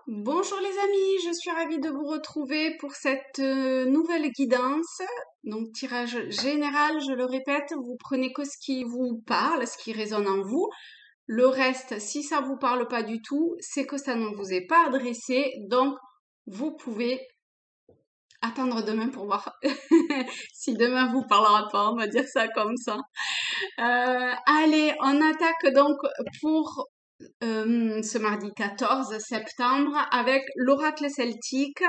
Bonjour les amis, je suis ravie de vous retrouver pour cette nouvelle guidance. Donc tirage général, je le répète, vous prenez que ce qui vous parle, ce qui résonne en vous. Le reste, si ça vous parle pas du tout, c'est que ça ne vous est pas adressé. Donc vous pouvez attendre demain pour voir si demain vous parlera pas, on va dire ça comme ça. Allez, on attaque donc pour ce mardi 14 septembre avec l'oracle celtique.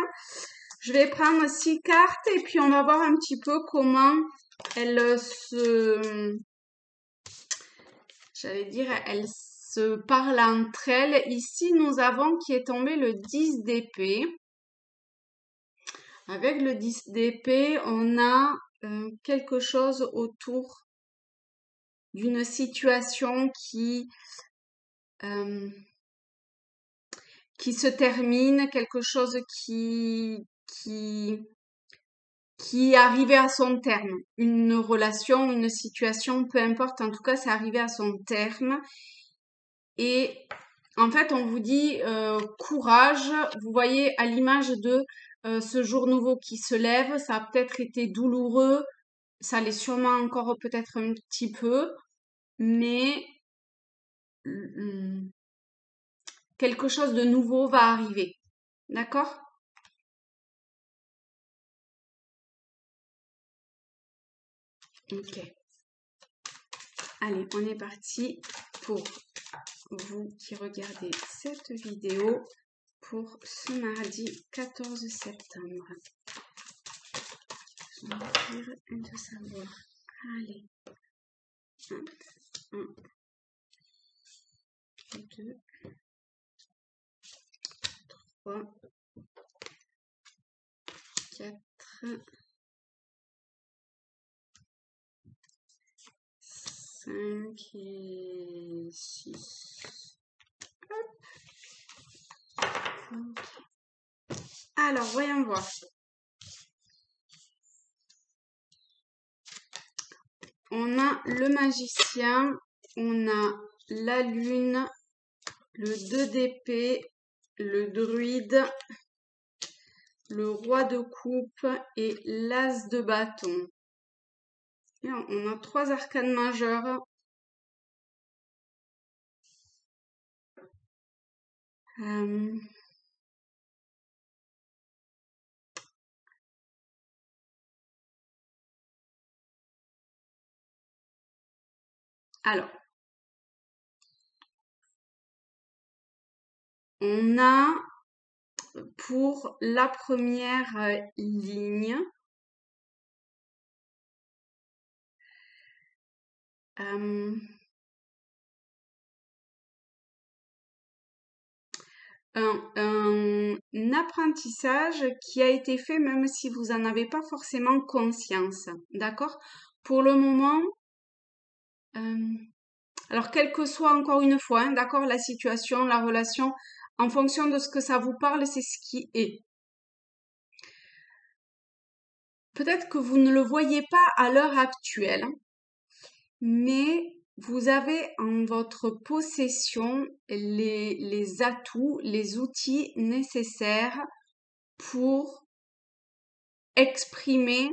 Je vais prendre 6 cartes et puis on va voir un petit peu comment elles elles se parlent entre elles. Ici, nous avons qui est tombé le 10 d'épée. Avec le 10 d'épée, on a quelque chose autour d'une situation euh, qui se termine, quelque chose qui, qui est arrivé à son terme. Une relation, une situation, peu importe, en tout cas, c'est arrivé à son terme. Et en fait, on vous dit courage. Vous voyez à l'image de ce jour nouveau qui se lève, ça a peut-être été douloureux, ça l'est sûrement encore peut-être un petit peu, mais quelque chose de nouveau va arriver. D'accord? Ok. Allez, on est parti pour vous qui regardez cette vidéo pour ce mardi 14 septembre. Je vais dire un de savoir. Allez. 1, 2, 3, 4, 5 et 6. Alors, voyons voir. On a le magicien, on a la lune, le 2 d'épée, le druide, le roi de coupe et l'as de bâton. Et on a 3 arcanes majeures. Alors, on a pour la première ligne un apprentissage qui a été fait même si vous n'en avez pas forcément conscience. D'accord? Pour le moment, alors quelle que soit encore une fois, hein, d'accord, la situation, la relation, en fonction de ce que ça vous parle, c'est ce qui est. Peut-être que vous ne le voyez pas à l'heure actuelle, mais vous avez en votre possession les atouts, les outils nécessaires pour exprimer,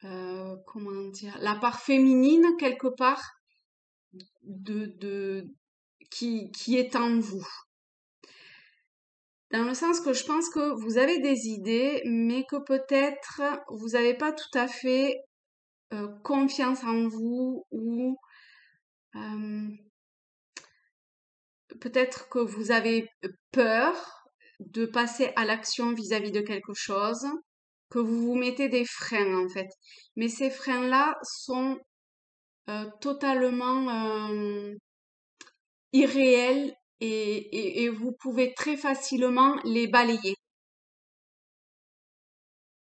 comment dire, la part féminine quelque part de qui est en vous. Dans le sens que je pense que vous avez des idées, mais que peut-être vous n'avez pas tout à fait confiance en vous ou peut-être que vous avez peur de passer à l'action vis-à-vis de quelque chose, que vous vous mettez des freins en fait. Mais ces freins-là sont totalement irréels et vous pouvez très facilement les balayer.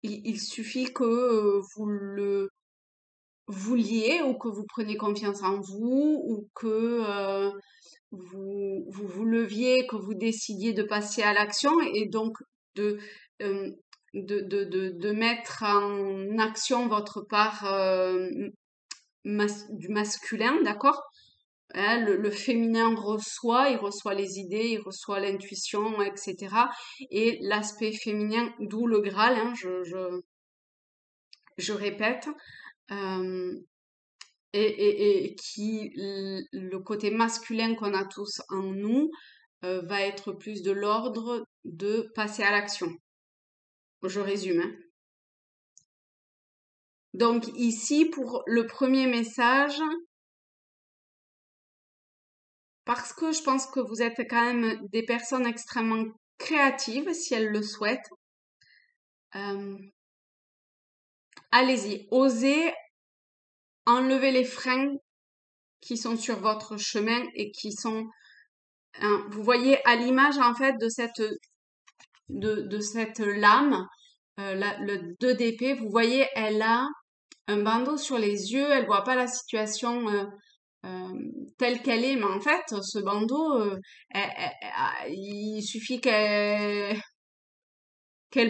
Il suffit que vous le vouliez ou que vous preniez confiance en vous ou que vous leviez, que vous décidiez de passer à l'action et donc de, euh, de mettre en action votre part du masculin, d'accord? hein, le féminin reçoit, il reçoit les idées, il reçoit l'intuition, etc. Et l'aspect féminin, d'où le Graal, hein, je répète, euh, et qui, le côté masculin qu'on a tous en nous, va être plus de l'ordre de passer à l'action. Je résume, hein. Donc ici, pour le premier message, parce que je pense que vous êtes quand même des personnes extrêmement créatives, si elles le souhaitent, euh, allez-y, osez enlever les freins qui sont sur votre chemin et qui sont, hein, vous voyez à l'image en fait de cette lame, le 2 d'épée, vous voyez, elle a un bandeau sur les yeux, elle voit pas la situation euh, telle qu'elle est, mais en fait, ce bandeau, il suffit qu'elle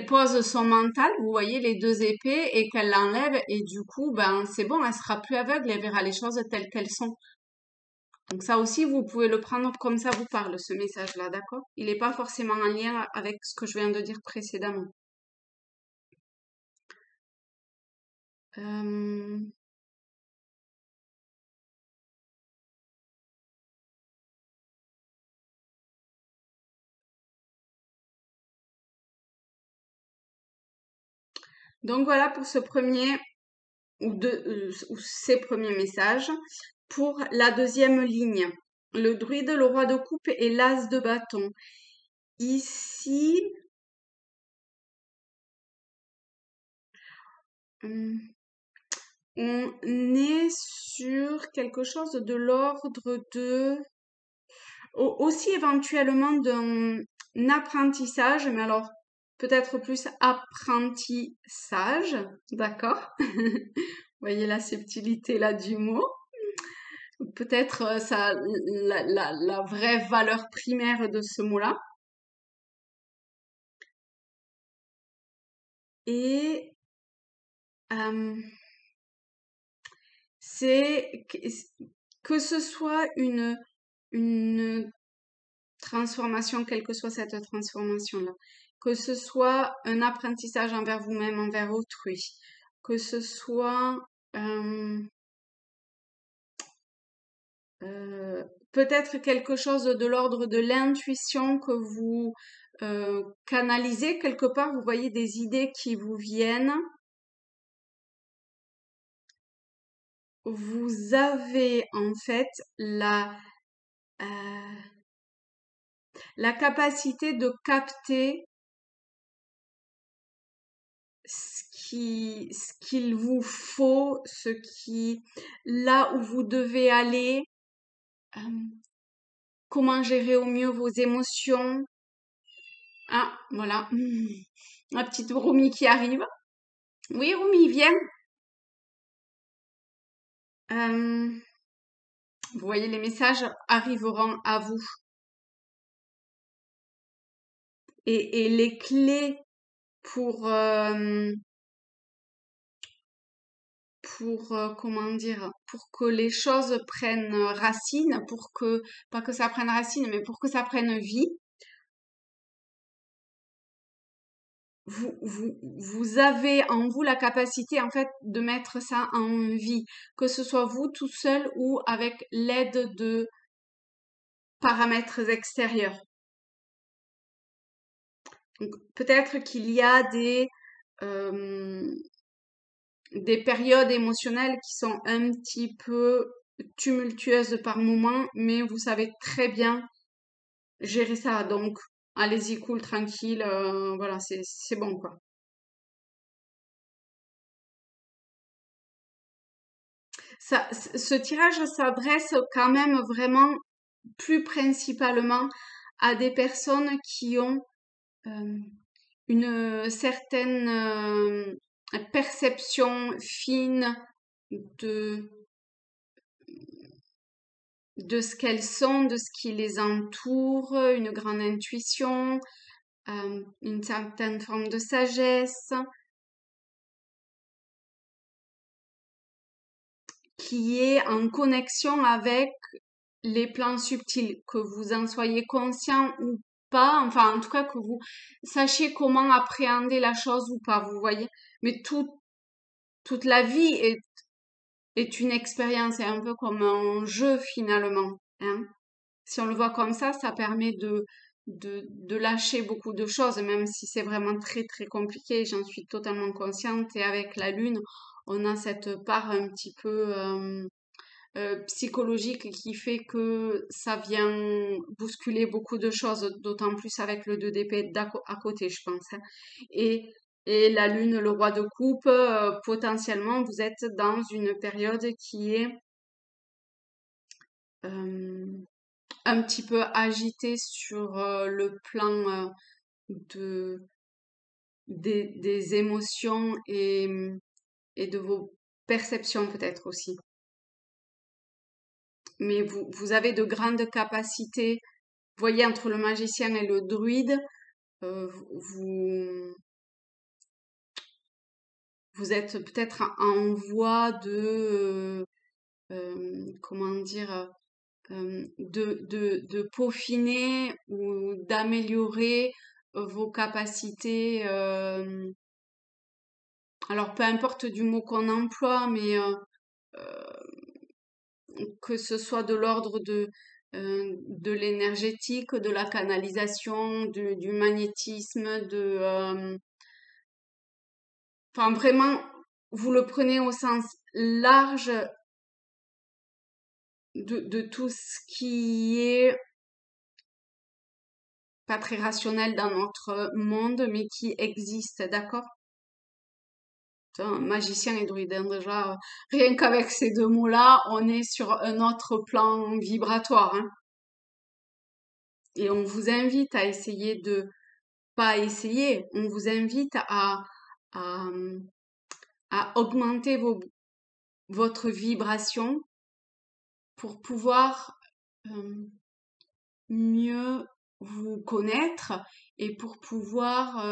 pose son mental, vous voyez les 2 épées, et qu'elle l'enlève, et du coup, ben c'est bon, elle sera plus aveugle, elle verra les choses telles qu'elles sont. Donc ça aussi, vous pouvez le prendre comme ça vous parle, ce message-là, d'accord? Il n'est pas forcément en lien avec ce que je viens de dire précédemment. Euh, Donc voilà pour ce premier ou ces premiers messages. Pour la deuxième ligne, le druide, le roi de coupe et l'as de bâton. Ici, hum, on est sur quelque chose de l'ordre de aussi éventuellement d'un apprentissage, mais alors peut-être plus apprentissage, d'accord? Voyez la subtilité là du mot. Peut-être ça, la vraie valeur primaire de ce mot-là. Et c'est que ce soit une transformation, quelle que soit cette transformation-là, que ce soit un apprentissage envers vous-même, envers autrui, que ce soit euh, euh, peut-être quelque chose de l'ordre de l'intuition que vous canalisez quelque part, vous voyez des idées qui vous viennent, vous avez en fait euh, la capacité de capter ce qu'il vous faut, là où vous devez aller, euh, comment gérer au mieux vos émotions. Ah, voilà. Ma petite Roumi qui arrive. Oui, Roumi, viens. Euh, vous voyez, les messages arriveront à vous. Et les clés pour, comment dire, pour que les choses prennent racine, pas que ça prenne racine, mais pour que ça prenne vie, vous avez en vous la capacité, en fait, de mettre ça en vie, que ce soit vous tout seul ou avec l'aide de paramètres extérieurs. Donc, peut-être qu'il y a euh, des périodes émotionnelles qui sont un petit peu tumultueuses par moments, mais vous savez très bien gérer ça. Donc, allez-y, cool, tranquille, voilà, c'est bon, quoi. Ce tirage s'adresse quand même vraiment plus principalement à des personnes qui ont euh, une certaine perception fine de, de ce qu'elles sont, de ce qui les entoure, une grande intuition, une certaine forme de sagesse, qui est en connexion avec les plans subtils, que vous en soyez conscient ou pas, enfin en tout cas que vous sachiez comment appréhender la chose ou pas, vous voyez. Mais toute la vie est une expérience, c'est un peu comme un jeu finalement, hein. Si on le voit comme ça permet de lâcher beaucoup de choses, même si c'est vraiment très très compliqué, j'en suis totalement consciente. Et avec la lune, on a cette part un petit peu psychologique qui fait que ça vient bousculer beaucoup de choses, d'autant plus avec le 2 d'épée à côté, je pense, hein. Et, et la lune, le roi de coupe, potentiellement, vous êtes dans une période qui est euh, un petit peu agitée sur le plan de, des émotions et de vos perceptions peut-être aussi. Mais vous avez de grandes capacités. Vous voyez, entre le magicien et le druide, vous, vous êtes peut-être en voie comment dire, de peaufiner ou d'améliorer vos capacités. Alors, peu importe du mot qu'on emploie, mais que ce soit de l'ordre de l'énergétique, de la canalisation, du magnétisme, enfin vraiment, vous le prenez au sens large de tout ce qui est pas très rationnel dans notre monde, mais qui existe, d'accord? Magicien et druide, hein, déjà, rien qu'avec ces deux mots-là, on est sur un autre plan vibratoire, hein. Et on vous invite à essayer de pas essayer, on vous invite à, à augmenter votre vibration pour pouvoir mieux vous connaître et pour pouvoir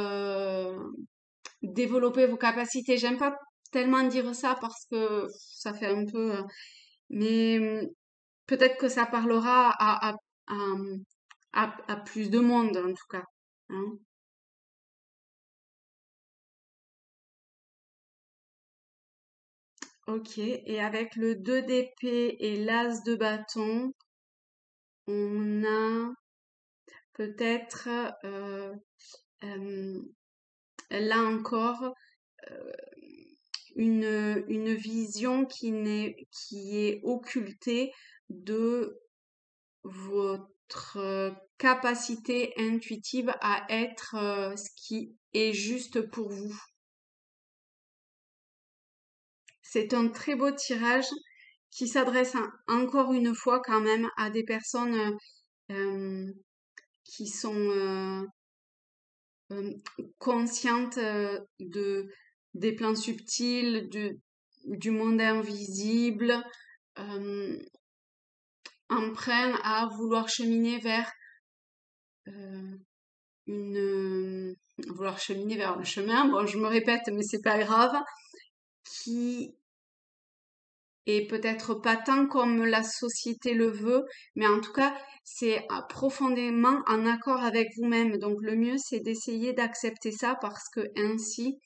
développer vos capacités. J'aime pas tellement dire ça parce que ça fait un peu, mais peut-être que ça parlera à, à plus de monde en tout cas, hein. Ok, et avec le 2 d'épée et l'as de bâton, on a peut-être euh, là encore une vision qui est occultée de votre capacité intuitive à être ce qui est juste pour vous. C'est un très beau tirage qui s'adresse encore une fois quand même à des personnes euh, qui sont euh, conscientes des plans subtils, du monde invisible, euh, emprunts à vouloir cheminer vers euh, vouloir cheminer vers un chemin, bon, je me répète, mais c'est pas grave, qui est peut-être pas tant comme la société le veut, mais en tout cas, c'est profondément en accord avec vous-même. Donc, le mieux, c'est d'essayer d'accepter ça parce que ainsi,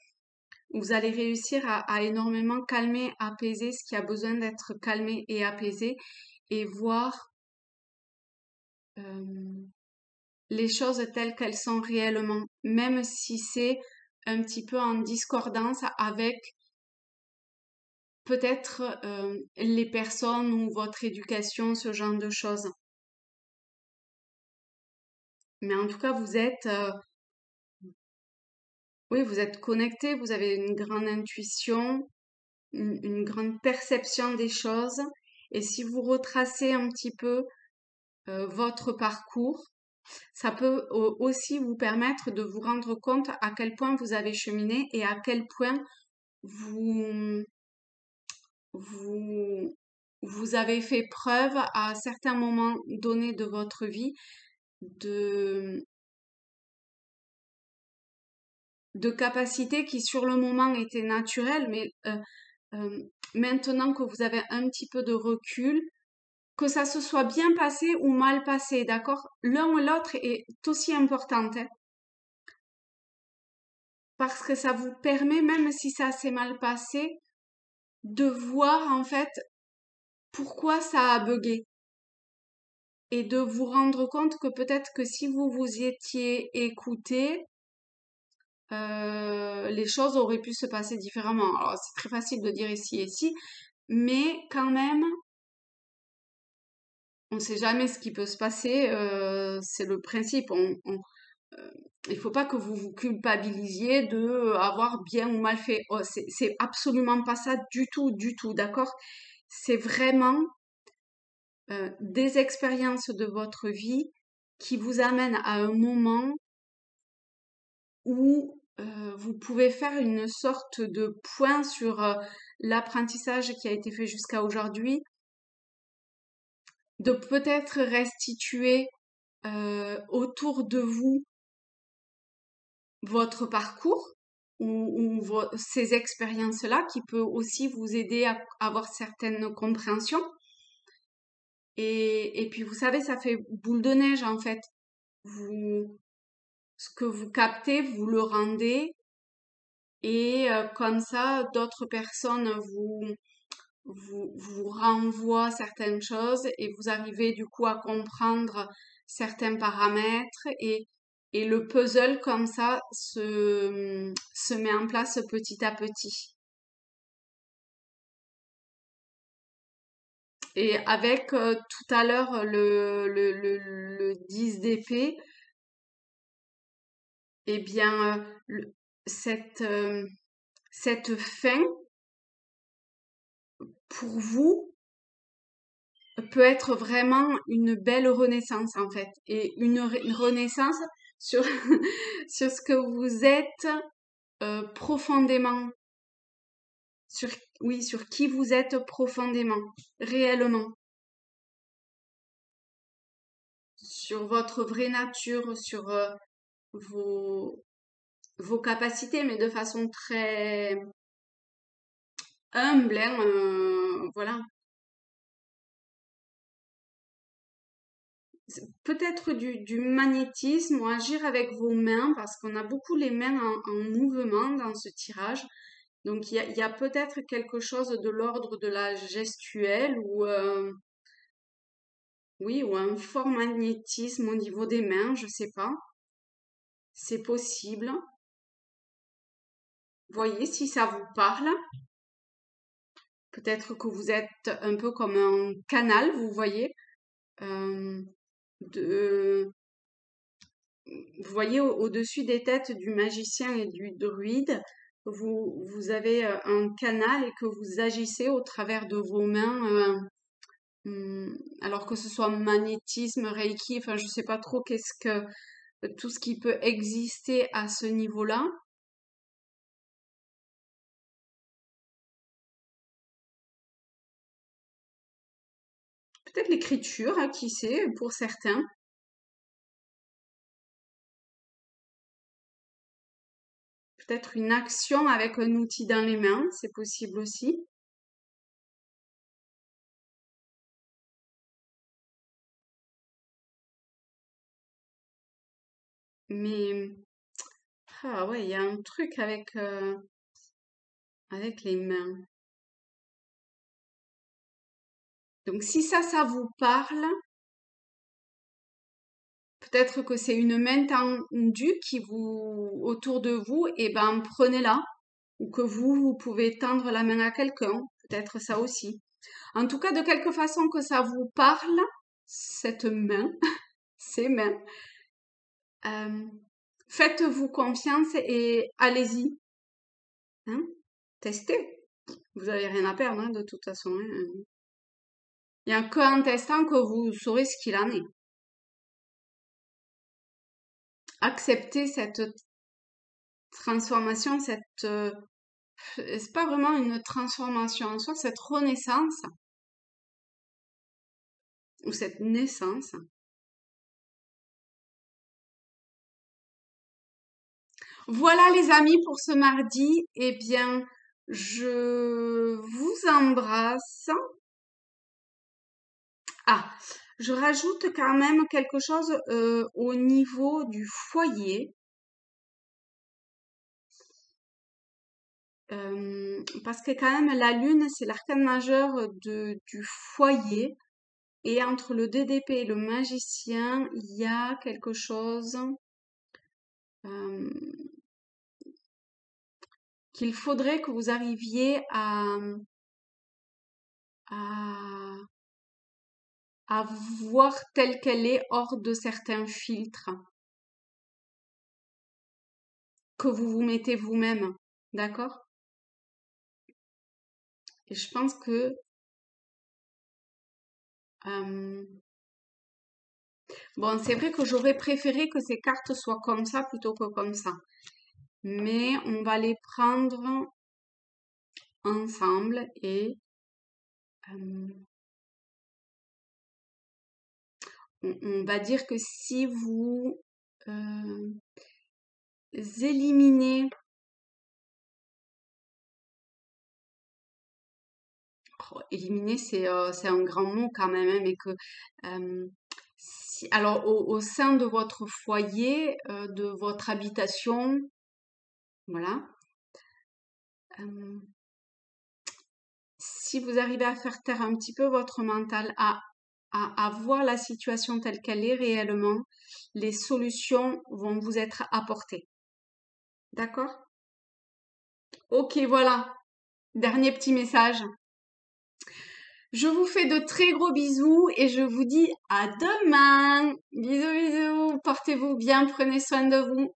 vous allez réussir à énormément calmer, apaiser ce qui a besoin d'être calmé et apaisé et voir euh, les choses telles qu'elles sont réellement, même si c'est un petit peu en discordance avec peut-être les personnes ou votre éducation, ce genre de choses. Mais en tout cas, oui, vous êtes connecté, vous avez une grande intuition, une grande perception des choses. Et si vous retracez un petit peu votre parcours, ça peut aussi vous permettre de vous rendre compte à quel point vous avez cheminé et à quel point vous, vous, vous avez fait preuve à certains moments donnés de votre vie de, de capacités qui sur le moment étaient naturelles, mais maintenant que vous avez un petit peu de recul, que ça se soit bien passé ou mal passé, d'accord? L'un ou l'autre est aussi important, hein, parce que ça vous permet, même si ça s'est mal passé, de voir en fait pourquoi ça a bugué et de vous rendre compte que peut-être que si vous vous y étiez écouté, les choses auraient pu se passer différemment. Alors, c'est très facile de dire ici et ici, mais quand même, on ne sait jamais ce qui peut se passer. C'est le principe. Il faut pas que vous vous culpabilisiez de avoir bien ou mal fait. Oh, c'est absolument pas ça du tout, d'accord? C'est vraiment des expériences de votre vie qui vous amènent à un moment où vous pouvez faire une sorte de point sur l'apprentissage qui a été fait jusqu'à aujourd'hui, de peut-être restituer autour de vous votre parcours ou ces expériences-là qui peut aussi vous aider à avoir certaines compréhensions. Et puis vous savez, ça fait boule de neige en fait. Vous, ce que vous captez, vous le rendez et comme ça, d'autres personnes vous renvoient certaines choses et vous arrivez du coup à comprendre certains paramètres et le puzzle comme ça se met en place petit à petit. Et avec tout à l'heure le 10 d'épée, eh bien cette, cette fin pour vous peut être vraiment une belle renaissance en fait et une renaissance sur sur ce que vous êtes profondément sur oui sur qui vous êtes profondément réellement sur votre vraie nature sur vos vos capacités mais de façon très humble hein, voilà. Peut-être du magnétisme ou agir avec vos mains parce qu'on a beaucoup les mains en mouvement dans ce tirage. Donc il y a peut-être quelque chose de l'ordre de la gestuelle ou oui ou un fort magnétisme au niveau des mains, je sais pas. C'est possible. Voyez si ça vous parle. Peut-être que vous êtes un peu comme un canal, vous voyez, euh, de vous voyez au-dessus des têtes du magicien et du druide, vous avez un canal et que vous agissez au travers de vos mains, alors que ce soit magnétisme, reiki, enfin je sais pas trop qu'est-ce que tout ce qui peut exister à ce niveau-là. Peut-être l'écriture, hein, qui sait, pour certains. Peut-être une action avec un outil dans les mains, c'est possible aussi. Mais ah ouais, il y a un truc avec les mains. Donc si ça vous parle, peut-être que c'est une main tendue qui vous autour de vous, et ben prenez-la. Ou que vous pouvez tendre la main à quelqu'un, peut-être ça aussi. En tout cas, de quelque façon que ça vous parle, cette main, ces mains, euh, faites-vous confiance et allez-y, hein, testez. Vous avez rien à perdre, hein, de toute façon, hein. Il n'y a qu'en testant que vous saurez ce qu'il en est. Acceptez cette transformation, c'est pas vraiment une transformation en soi, cette renaissance ou cette naissance. Voilà les amis pour ce mardi. Eh bien, je vous embrasse Ah, je rajoute quand même quelque chose au niveau du foyer, parce que quand même la lune, c'est l'arcane majeur du foyer, et entre le DDP et le magicien, il y a quelque chose euh, qu'il faudrait que vous arriviez à, à voir telle qu'elle est hors de certains filtres que vous vous mettez vous-même, d'accord? Et je pense que euh, bon, c'est vrai que j'aurais préféré que ces cartes soient comme ça plutôt que comme ça. Mais on va les prendre ensemble et euh, on va dire que si vous éliminez, oh, éliminer c'est un grand mot quand même, hein, mais que euh, alors au sein de votre foyer, de votre habitation, voilà, euh, si vous arrivez à faire taire un petit peu votre mental, à voir la situation telle qu'elle est réellement, les solutions vont vous être apportées. D'accord? Ok, voilà. Dernier petit message. Je vous fais de très gros bisous et je vous dis à demain. Bisous, bisous. Portez-vous bien, prenez soin de vous.